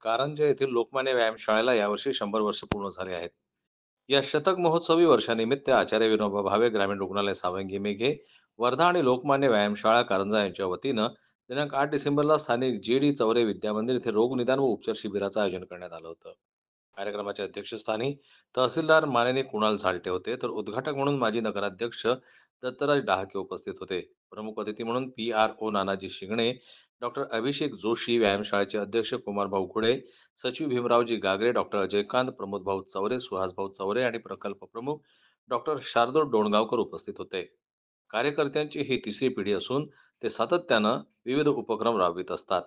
कारंजा येथील लोकमान्य व्यायामशाळेला यावर्षी 100 वर्ष पूर्ण झाले आहेत. या शतक महोत्सवी वर्षानिमित्त आचार्य विनोबा भावे ग्रामीण रुग्णालय सावंगी मेघे, वर्धा आणि लोकमान्य व्यायामशाळा कारंजा यांच्या वतीनं दिनांक 8 डिसेंबरला स्थानिक जे.डी. चौरे विद्यामंदिर येथे रोग निदान व उपचार शिबिराचं आयोजन करण्यात आलं होतं. कार्यक्रमाच्या अध्यक्षस्थानी तहसीलदार माननीय कुणाल झालटे होते, तर उद्घाटक म्हणून माजी नगराध्यक्ष दत्तराज डहाके उपस्थित होते. प्रमुख अतिथी म्हणून पी.आर.ओ. नानाजी शिंगणे, डॉक्टर अभिषेक जोशी, व्यायामशाळेचे अध्यक्ष कुमारभाऊ खुडे, सचिव भीमरावजी गागरे, डॉक्टर अजयकांत, प्रमोदभाऊ चौरे, सुहासभाऊ चौरे आणि प्रकल्प प्रमुख डॉक्टर शार्दूल डोणगावकर उपस्थित होते. कार्यकर्त्यांची ही तिसरी पिढी असून ते सातत्यानं विविध उपक्रम राबवित असतात.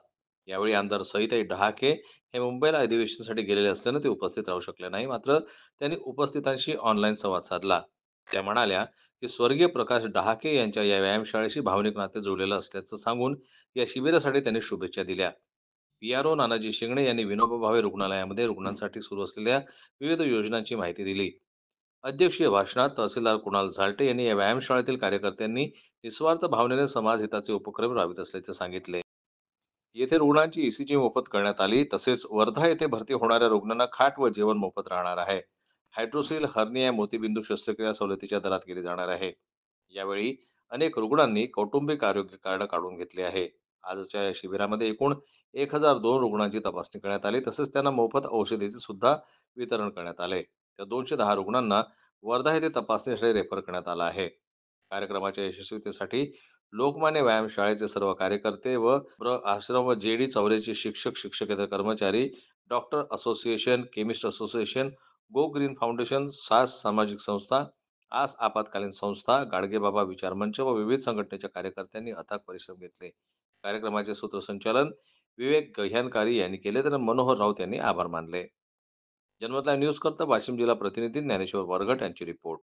यावेळी आमदार सईताई डहाके हे मुंबईला अधिवेशनासाठी गेलेले असल्यानं ते उपस्थित राहू शकले नाही. मात्र त्यांनी उपस्थितांशी ऑनलाईन संवाद साधला. त्या म्हणाल्या, की स्वर्गीय प्रकाश डहाके यांच्या या व्यायामशाळेशी भावनिक नाते जुळलेलं असल्याचं सांगून या शिबिरासाठी त्यांनी शुभेच्छा दिल्या. पी.आर.ओ. नानाजी शिंगणे यांनी विनोबा भावे रुग्णालयामध्ये रुग्णांसाठी सुरू असलेल्या विविध योजनांची माहिती दिली. अध्यक्षीय भाषणात तहसीलदार कुणाल झालटे यांनी या व्यायामशाळेतील कार्यकर्त्यांनी निस्वार्थ भावनेने समाजहिताचे उपक्रम राबवित असल्याचे सांगितले. येथे रुग्णांची ईसीजी मोफत करण्यात आली. तसेच वर्धा येथे भरती होणाऱ्या रुग्णांना खाट व जेवण मोफत राहणार आहे. हायड्रोसिल हर्निया मोतीबिंदू शस्त्रक्रिया सवलतीच्या दरात केली जाणार आहे. यावेळी अनेक रुग्णांनी कौटुंबिक आरोग्य कार्ड काढून घेतले आहे. आजच्या या शिबिरामध्ये एकूण 1002 रुग्णांची तपासणी करण्यात आली. तसेच त्यांना मोफत औषधेचे सुद्धा वितरण करण्यात आले. त्या 210 रुग्णांना वर्धा येथे तपासणीसाठी रेफर करण्यात आलं आहे. कार्यक्रमाच्या यशस्वीतेसाठी लोकमान्य व्यायामशाळेचे सर्व कार्यकर्ते व आश्रम व जे.डी. चौरेचे शिक्षक, शिक्षकेतर कर्मचारी, doctor association, chemist association, go green foundation, सास सामाजिक संस्था, आस आपत्कालीन संस्था, गाडगेबाबा विचार मंच व विविध संघटनेच्या कार्यकर्त्यांनी अथक परिश्रम घेतले. कार्यक्रमाचे सूत्रसंचालन विवेक गह्यानकारी यांनी केले, तर मनोहर राऊत यांनी आभार मानले. जन्मत न्यूज करता वाशिम जिल्हा प्रतिनिधी ज्ञानेश्वर वरघट यांची रिपोर्ट.